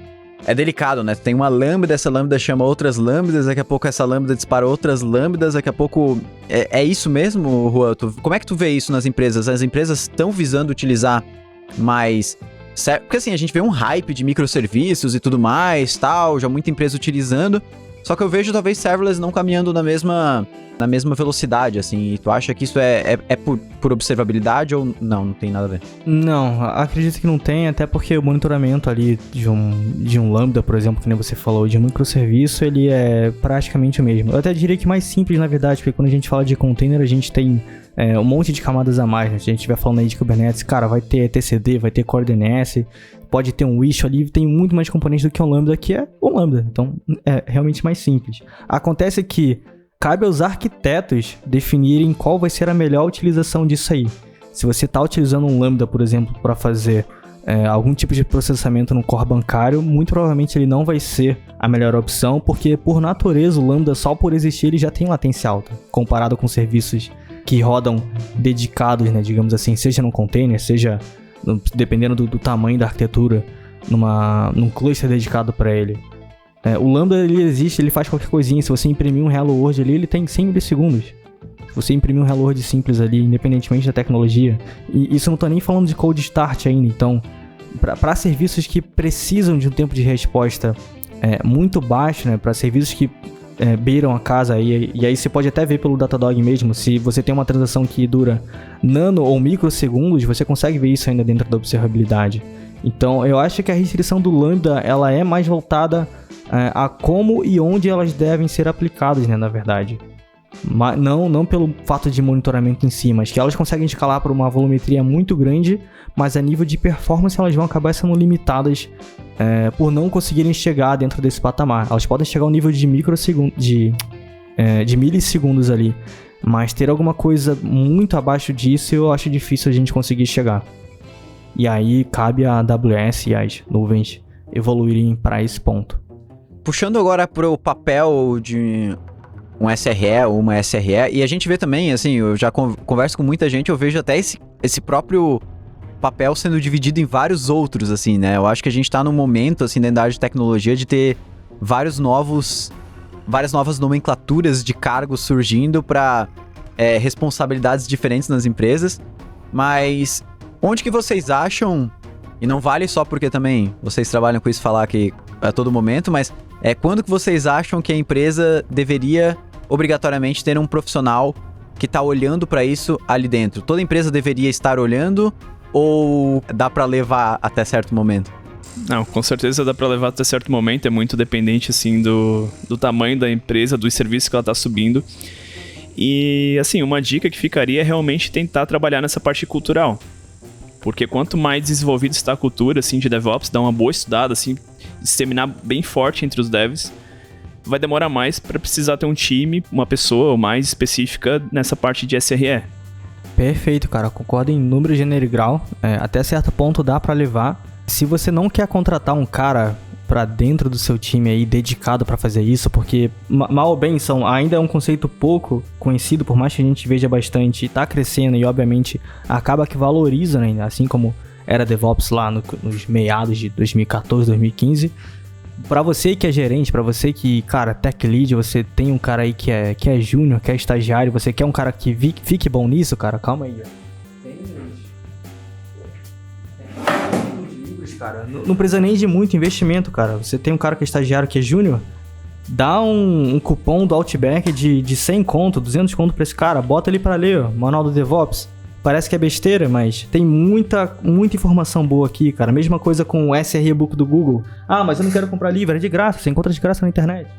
delicado, né? Tem uma lambda, essa lambda chama outras lambdas, daqui a pouco essa lambda dispara outras lambdas, daqui a pouco... É isso mesmo, Juan? Como é que tu vê isso nas empresas? As empresas estão visando utilizar mais... Porque assim, a gente vê um hype de microserviços e tudo mais, tal, já muita empresa utilizando, só que eu vejo talvez serverless não caminhando na mesma velocidade, assim, e tu acha que isso é por observabilidade ou não tem nada a ver? Não, acredito que não tem, até porque o monitoramento ali de um Lambda, por exemplo, que nem você falou, de um microserviço, ele é praticamente o mesmo. Eu até diria que mais simples, na verdade, porque quando a gente fala de container, a gente tem um monte de camadas a mais, né? Se a gente estiver falando aí de Kubernetes, cara, vai ter etcd, vai ter Core DNS, pode ter um Wish ali, tem muito mais componentes do que um Lambda, que é um Lambda, então é realmente mais simples. Acontece que cabe aos arquitetos definirem qual vai ser a melhor utilização disso aí. Se você está utilizando um Lambda, por exemplo, para fazer algum tipo de processamento no core bancário, muito provavelmente ele não vai ser a melhor opção, porque por natureza o Lambda, só por existir, ele já tem latência alta, comparado com serviços que rodam dedicados, né, digamos assim, seja num container, seja, dependendo do tamanho da arquitetura, num cluster dedicado para ele. O Lambda, ele existe, ele faz qualquer coisinha. Se você imprimir um Hello World ali, ele tem 100 milissegundos. Se você imprimir um Hello World simples ali, independentemente da tecnologia. E isso eu não tô nem falando de cold start ainda. Então, para serviços que precisam de um tempo de resposta muito baixo, né, para serviços que beiram a casa, e aí você pode até ver pelo Datadog mesmo, se você tem uma transação que dura nano ou microsegundos, você consegue ver isso ainda dentro da observabilidade. Então, eu acho que a restrição do Lambda, ela é mais voltada a como e onde elas devem ser aplicadas, né, na verdade. Não pelo fato de monitoramento em si, mas que elas conseguem escalar para uma volumetria muito grande, mas a nível de performance elas vão acabar sendo limitadas por não conseguirem chegar dentro desse patamar. Elas podem chegar ao nível de de milissegundos ali, mas ter alguma coisa muito abaixo disso eu acho difícil a gente conseguir chegar. E aí cabe a AWS e as nuvens evoluírem para esse ponto. Puxando agora para o papel de um SRE ou uma SRE, e a gente vê também, assim, eu já converso com muita gente, eu vejo até esse esse próprio papel sendo dividido em vários outros, assim, né? Eu acho que a gente tá num momento, assim, dentro da área de tecnologia de ter várias novas nomenclaturas de cargos surgindo para responsabilidades diferentes nas empresas, mas onde que vocês acham, e não vale só porque também vocês trabalham com isso falar que a todo momento, mas quando que vocês acham que a empresa deveria obrigatoriamente ter um profissional que tá olhando para isso ali dentro? Toda empresa deveria estar olhando ou dá para levar até certo momento? Não, com certeza dá pra levar até certo momento, é muito dependente, assim, do tamanho da empresa, dos serviços que ela tá subindo. E, assim, uma dica que ficaria é realmente tentar trabalhar nessa parte cultural. Porque quanto mais desenvolvida está a cultura, assim, de DevOps, dar uma boa estudada, assim, disseminar bem forte entre os devs, vai demorar mais pra precisar ter um time, uma pessoa mais específica nessa parte de SRE. Perfeito, cara. Concordo em número, gênero e grau. Até certo ponto dá pra levar. Se você não quer contratar um cara pra dentro do seu time aí dedicado pra fazer isso, porque mal ou bem ainda é um conceito pouco conhecido, por mais que a gente veja bastante, tá crescendo e obviamente acaba que valoriza, né? Assim como era DevOps lá nos meados de 2014, 2015. Pra você que é gerente, pra você que, cara, tech lead, você tem um cara aí que é júnior, que é estagiário, você quer um cara que fique bom nisso, cara, calma aí, ó. Cara, não precisa nem de muito investimento, cara. Você tem um cara que é estagiário, que é júnior, dá um cupom do Outback de 100 conto, 200 conto pra esse cara, bota ele pra ler, ó, Manual do DevOps. Parece que é besteira, mas tem muita informação boa aqui, cara. Mesma coisa com o SRE Book do Google. Ah, mas eu não quero comprar livro, é de graça, você encontra de graça na internet.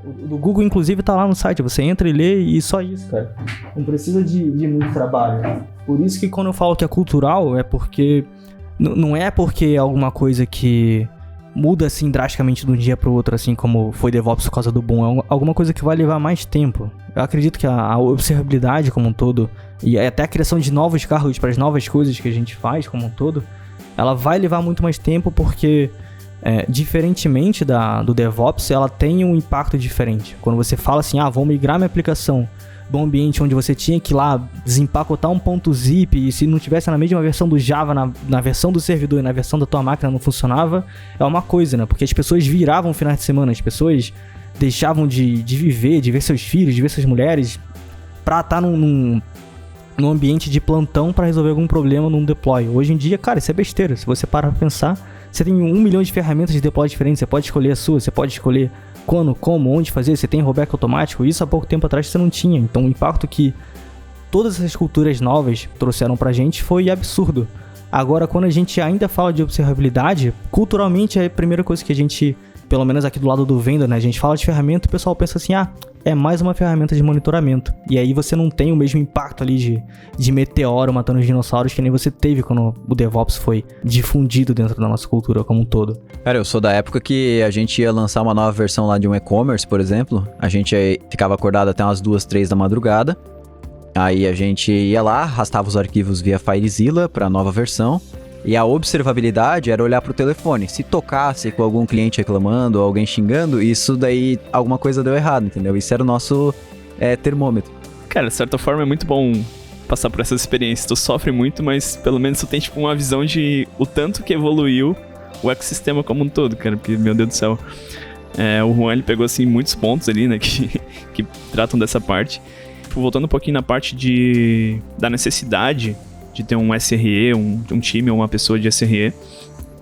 O do Google, inclusive, tá lá no site, você entra e lê e só isso, cara. Não precisa de muito trabalho. Por isso que quando eu falo que é cultural, é porque... Não é porque é alguma coisa que muda assim drasticamente de um dia pro outro, assim como foi DevOps por causa do boom. É alguma coisa que vai levar mais tempo. Eu acredito que a observabilidade como um todo, e até a criação de novos cargos para as novas coisas que a gente faz como um todo, ela vai levar muito mais tempo porque, diferentemente do DevOps, ela tem um impacto diferente. Quando você fala assim, vou migrar minha aplicação do ambiente onde você tinha que ir lá desempacotar um ponto zip e se não tivesse na mesma versão do Java, na versão do servidor e na versão da tua máquina não funcionava, é uma coisa, né? Porque as pessoas viravam finais de semana, as pessoas deixavam de viver, de ver seus filhos, de ver suas mulheres pra estar num ambiente de plantão pra resolver algum problema num deploy. Hoje em dia, cara, isso é besteira. Se você parar pra pensar, você tem 1 milhão de ferramentas de deploy diferentes, você pode escolher a sua, você pode escolher quando, como, onde fazer, você tem rollback automático, isso há pouco tempo atrás você não tinha. Então o impacto que todas essas culturas novas trouxeram pra gente foi absurdo. Agora, quando a gente ainda fala de observabilidade, culturalmente é a primeira coisa que a gente, pelo menos aqui do lado do vendor, né, a gente fala de ferramenta, o pessoal pensa assim, é mais uma ferramenta de monitoramento. E aí você não tem o mesmo impacto ali de meteoro matando os dinossauros que nem você teve quando o DevOps foi difundido dentro da nossa cultura como um todo. Cara, eu sou da época que a gente ia lançar uma nova versão lá de um e-commerce, por exemplo. A gente ficava acordado até umas 2, 3 da madrugada. Aí a gente ia lá, arrastava os arquivos via FileZilla para a nova versão. E a observabilidade era olhar pro telefone. Se tocasse com algum cliente reclamando ou alguém xingando, isso daí, alguma coisa deu errado, entendeu? Isso era o nosso termômetro. Cara, de certa forma é muito bom passar por essas experiências. Tu sofre muito, mas pelo menos tu tem tipo uma visão de o tanto que evoluiu o ecossistema como um todo, cara. Porque, meu Deus do céu, o Juan, ele pegou assim muitos pontos ali, né, que tratam dessa parte. Voltando um pouquinho na parte da necessidade de ter um SRE, um time ou uma pessoa de SRE.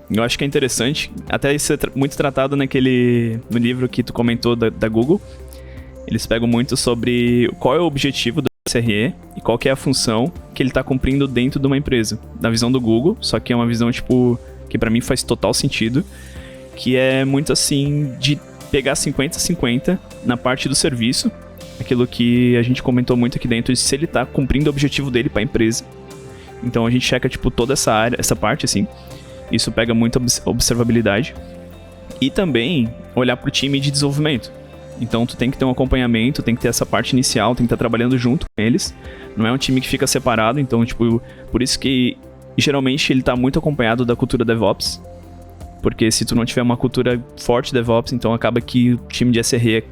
Eu acho que é interessante, até isso é muito tratado no livro que tu comentou da Google. Eles pegam muito sobre qual é o objetivo do SRE e qual que é a função que ele está cumprindo dentro de uma empresa. Da visão do Google, só que é uma visão tipo que pra mim faz total sentido, que é muito assim de pegar 50-50 na parte do serviço, aquilo que a gente comentou muito aqui dentro, de se ele tá cumprindo o objetivo dele para a empresa. Então a gente checa tipo toda essa área, essa parte assim. Isso pega muito observabilidade. E também olhar pro time de desenvolvimento. Então tu tem que ter um acompanhamento, tem que ter essa parte inicial, tem que estar trabalhando junto com eles. Não é um time que fica separado, então tipo, por isso que geralmente ele tá muito acompanhado da cultura DevOps. Porque se tu não tiver uma cultura forte DevOps, então acaba que o time de SRE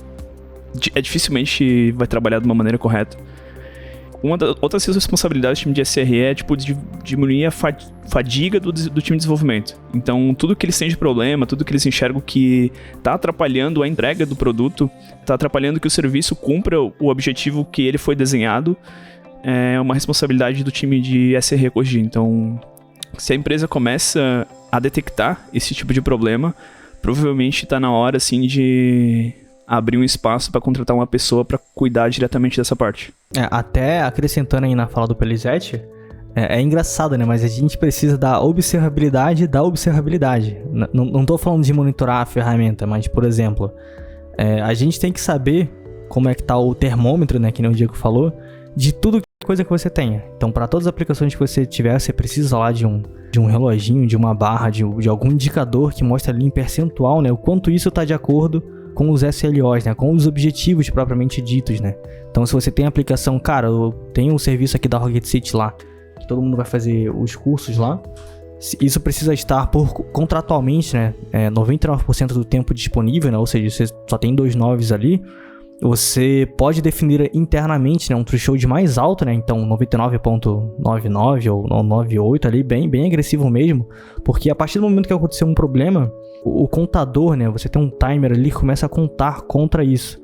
dificilmente vai trabalhar de uma maneira correta. Outras responsabilidades do time de SRE é, tipo, diminuir a fadiga do time de desenvolvimento. Então, tudo que eles têm de problema, tudo que eles enxergam que tá atrapalhando a entrega do produto, tá atrapalhando que o serviço cumpra o objetivo que ele foi desenhado, é uma responsabilidade do time de SRE corrigir. Então, se a empresa começa a detectar esse tipo de problema, provavelmente tá na hora, assim, de abrir um espaço para contratar uma pessoa para cuidar diretamente dessa parte. Até acrescentando aí na fala do Pelizete, é engraçado, né? Mas a gente precisa da observabilidade da observabilidade. Não tô falando de monitorar a ferramenta, mas, por exemplo, a gente tem que saber como é que tá o termômetro, né? Que nem o Diego falou, de tudo coisa que você tenha. Então, para todas as aplicações que você tiver, você precisa lá de um reloginho, de uma barra, de algum indicador que mostra ali em percentual, né? O quanto isso tá de acordo com os SLOs, né? Com os objetivos propriamente ditos, né? Então, se você tem a aplicação, cara, eu tenho um serviço aqui da Rocket City lá, que todo mundo vai fazer os cursos lá, isso precisa estar contratualmente, né? 99% do tempo disponível, né? Ou seja, você só tem 2 noves ali. Você pode definir internamente, né, um threshold mais alto, né? Então 99.99 ou 98 ali, bem agressivo mesmo, porque a partir do momento que acontecer um problema, o contador, né, você tem um timer ali que começa a contar contra isso.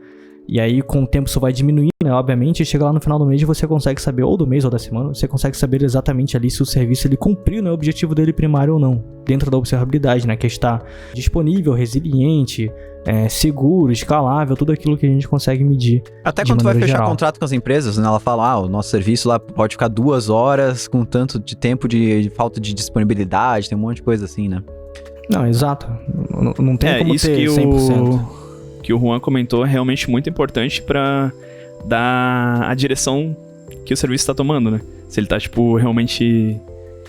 E aí com o tempo isso vai diminuindo, né, obviamente, e chega lá no final do mês e você consegue saber, ou do mês ou da semana, você consegue saber exatamente ali se o serviço ele cumpriu, né, o objetivo dele primário ou não, dentro da observabilidade, né, que está disponível, resiliente, seguro, escalável, tudo aquilo que a gente consegue medir. Até quando tu vai fechar contrato com as empresas, né, ela fala, o nosso serviço lá pode ficar 2 horas com tanto de tempo de falta de disponibilidade, tem um monte de coisa assim, né? Não, exato. Não tem como isso ter que 100%. Que o Juan comentou é realmente muito importante pra dar a direção que o serviço tá tomando, né? Se ele tá, tipo, realmente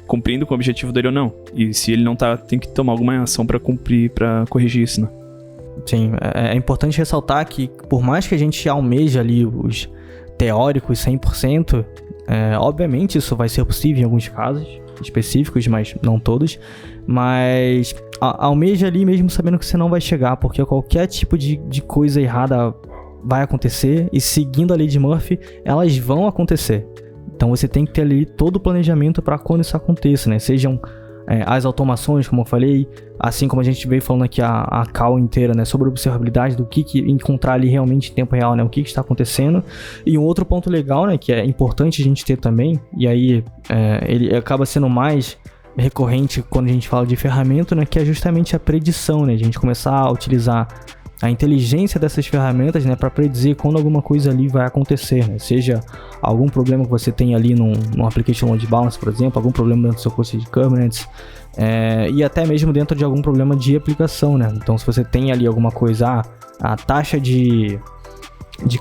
cumprindo com o objetivo dele ou não. E se ele não tá, tem que tomar alguma ação pra cumprir, pra corrigir isso, né? Sim, é importante ressaltar que por mais que a gente almeje ali os teóricos 100%, obviamente isso vai ser possível em alguns casos específicos, mas não todos, mas almeja ali mesmo sabendo que você não vai chegar, porque qualquer tipo de coisa errada vai acontecer e seguindo a lei de Murphy, elas vão acontecer. Então você tem que ter ali todo o planejamento para quando isso aconteça, né? Sejam as automações, como eu falei, assim como a gente veio falando aqui a call inteira, né, sobre observabilidade do que encontrar ali realmente em tempo real, né, o que está acontecendo. E um outro ponto legal, né, que é importante a gente ter também, e aí ele acaba sendo mais recorrente quando a gente fala de ferramenta, né, que é justamente a predição, né, a gente começar a utilizar a inteligência dessas ferramentas, né, para predizer quando alguma coisa ali vai acontecer, né? Seja algum problema que você tem ali num application load balance, por exemplo, algum problema dentro do seu cluster de Kubernetes, e até mesmo dentro de algum problema de aplicação, né? Então, se você tem ali alguma coisa, a taxa de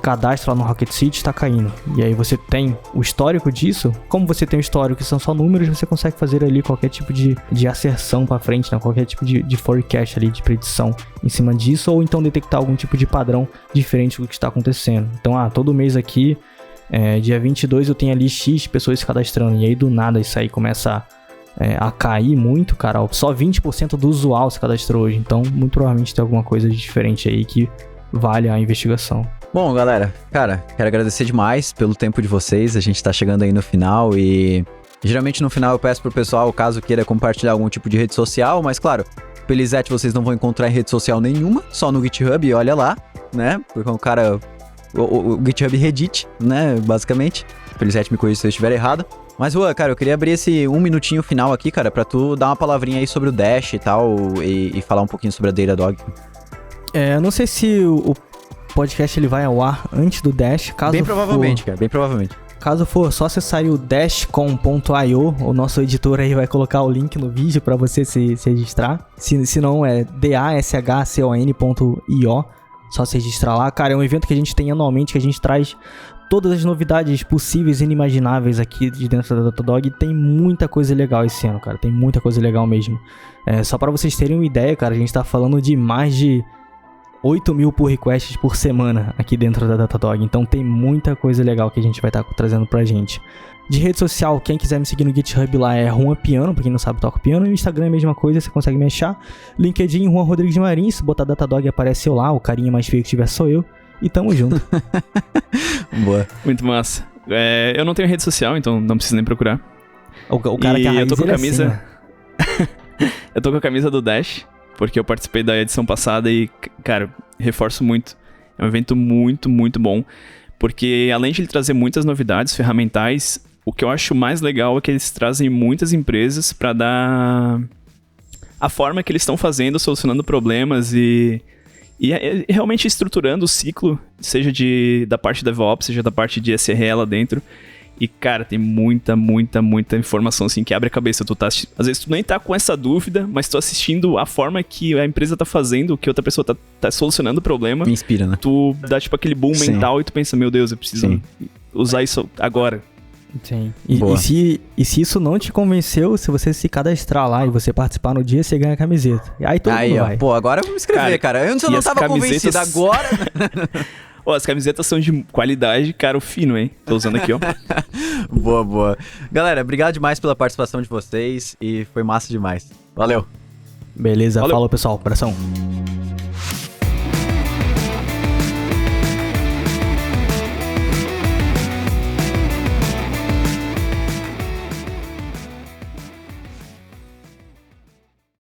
cadastro lá no Rocket City está caindo, e aí você tem o histórico disso, como você tem o histórico que são só números, você consegue fazer ali qualquer tipo de asserção para frente, né? Qualquer tipo de forecast ali, de predição em cima disso, ou então detectar algum tipo de padrão diferente do que está acontecendo. Então, todo mês aqui, dia 22 eu tenho ali X pessoas se cadastrando, e aí do nada isso aí começa a cair muito, cara, só 20% do usual se cadastrou hoje, então muito provavelmente tem alguma coisa diferente aí que vale a investigação. Bom, galera, cara, quero agradecer demais pelo tempo de vocês, a gente tá chegando aí no final e geralmente no final eu peço pro pessoal, caso queira compartilhar algum tipo de rede social, mas claro, Pelizete vocês não vão encontrar em rede social nenhuma, só no GitHub, olha lá, né, porque o cara, o GitHub Reddit, né, basicamente, Pelizete me corrija se eu estiver errado. Mas, Juan, cara, eu queria abrir esse 1 minutinho final aqui, cara, pra tu dar uma palavrinha aí sobre o Dash e tal, e falar um pouquinho sobre a Datadog. Eu não sei se o podcast ele vai ao ar antes do Dash, caso bem provavelmente, cara, bem provavelmente. Caso for, só acessar o dashcom.io, o nosso editor aí vai colocar o link no vídeo pra você se registrar. Se não, é dashcon.io, só se registrar lá. Cara, é um evento que a gente tem anualmente, que a gente traz todas as novidades possíveis e inimagináveis aqui de dentro da Datadog. Tem muita coisa legal esse ano, cara, tem muita coisa legal mesmo. Só pra vocês terem uma ideia, cara, a gente tá falando de mais de 8.000 pull requests por semana aqui dentro da Datadog. Então tem muita coisa legal que a gente vai estar trazendo pra gente. De rede social, quem quiser me seguir no GitHub lá é Juan Piano, pra quem não sabe, toco piano. E o Instagram é a mesma coisa, você consegue me achar. LinkedIn, Juan Rodrigues de Marins. Se botar Datadog aparece eu lá, o carinha mais feio que tiver sou eu. E tamo junto. Boa. Muito massa. Eu não tenho rede social, então não preciso nem procurar. O cara que é a raiz, eu tô com a ele é camisa... assim, Eu tô com a camisa do Dash, porque eu participei da edição passada e, cara, reforço muito. É um evento muito, muito bom. Porque além de ele trazer muitas novidades ferramentais, o que eu acho mais legal é que eles trazem muitas empresas pra dar a forma que eles estão fazendo, solucionando problemas e realmente estruturando o ciclo, seja da parte da DevOps, seja da parte de SRE lá dentro. E, cara, tem muita, muita, muita informação, assim, que abre a cabeça. Às vezes tu nem tá com essa dúvida, mas tu assistindo a forma que a empresa tá fazendo, que outra pessoa tá solucionando o problema. Me inspira, né? Tu dá, tipo, aquele boom Sim. mental e tu pensa, meu Deus, eu preciso usar isso agora. Sim. E se isso não te convenceu, se você se cadastrar lá e você participar no dia, você ganha a camiseta. E aí todo mundo vai. Pô, agora eu vou me inscrever, cara. Eu não tava convencido agora. Ó, as camisetas são de qualidade, caro fino, hein? Tô usando aqui, ó. Boa, boa. Galera, obrigado demais pela participação de vocês e foi massa demais. Valeu. Beleza, Valeu. falou pessoal, abração.